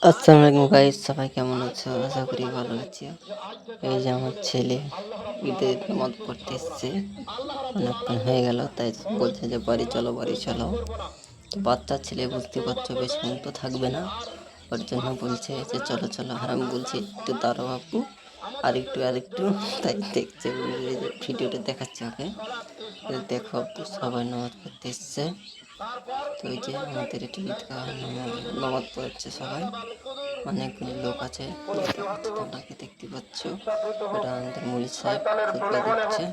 আসসালামু আলাইকুম গাইস, সবাই কেমন আছো? আশা করি ভালো আছো। এই যে আমার ছেলে ঈদের নামাজ পড়তে এসছে, অনেকক্ষণ হয়ে গেল, তাই বলছে যে বাড়ি চলো বাড়ি চলো। তো বাচ্চা ছেলে, বুঝতে পারছো, বেশিক্ষণ তো থাকবে না, ওর জন্য বলছে যে চলো চলো। আর আমি বলছি একটু দাঁড়াও আপু, আরেকটু। তাই দেখছে, এই যে ভিডিওটা দেখাচ্ছে ওকে, দেখো আপু সবাই নামাজ পড়তে এসছে। তো এই যে আমাদের এটি ঈদগাহ নামাজ পড়ছে সবাই, অনেকগুলি লোক আছে, তোমরা কি দেখতে পাচ্ছ? এটা আমাদের মুলি সাহেব খুতবা দিচ্ছে,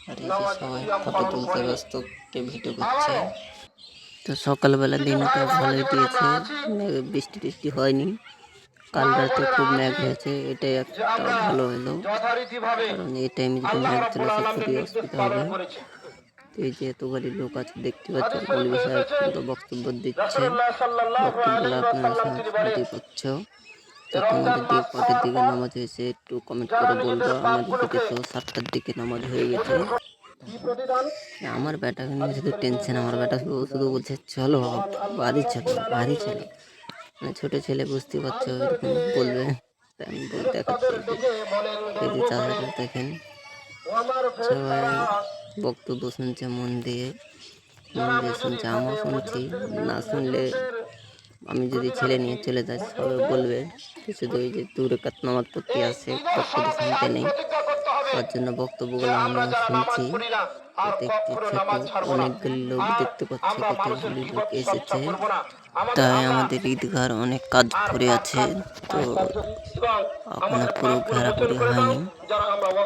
আর এই যে সবাই ফটো তুলতে ব্যস্ত, কে ভিডিও করছে। তো সকালবেলা দিনটা ভালোই দিয়েছে, বৃষ্টি টিষ্টি হয়নি। কাল রাতে খুব মেঘ হয়েছে, এটাই একটা ভালো হলো, কারণ এই টাইমে যদি মেঘ চলে আসে খুবই অসুবিধা হবে। তো এই যে এতগুলি লোক আছে দেখতে পাচ্ছেন, মৌলভী সাহেব কিন্তু বক্তব্য দিচ্ছে, বক্তব্যগুলো আপনারা শুনতে পাচ্ছ। তো তোমাদের দিকে কটার দিকে নামাজ হয়েছে একটু কমেন্ট করে বলবা। আমাদের দিকে তো 7টার দিকে নামাজ হয়ে গেছে। আমার বেটাকে নিয়ে শুধু টেনশন, আমার বেটা শুধু বলছে চলো বাড়ি চলো বাড়ি চলো, মানে ছোটো ছেলে, বুঝতে পারছো, এরকম বলবে। তাই আমি দেখাচ্ছি, এই যে চাচাটা দেখেন, সবাই বক্তব্য শুনছে মন দিয়ে শুনছে। আমার শুনছি, না শুনলে আমি যদি ছেলে নিয়ে চলে যাই সবাই বলবে শুধু ওই যে দূরে কাত নামাজ পড়তে আসে, বক্তব্য শুনতে নেই। তার জন্য বক্তব্যগুলো আমিও শুনছি। দেখতে ছোট অনেকগুলি লোক দেখতে পাচ্ছি, কতগুলি লোক এসেছে। তাই আমাদের ঈদগার অনেক কাজ পড়ে আছে, তো এখনো পুরো ঘেরাঘুরি হয়নি।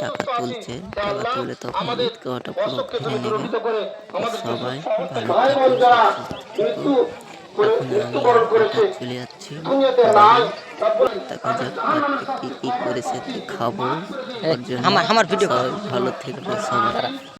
টাকা তুলছে, টাকা তুললে তখন ঈদগাহটা পুরো ঘিরে নেবে। সবাই ভালো থেকো, সুস্থ থেকো। এখন আমি আর বেটা চলে যাচ্ছি বাড়ি, দেখা যাক রাত্রে কি কি করেছে খাবো। ওর জন্য সবাই ভালো থেকো সবাই।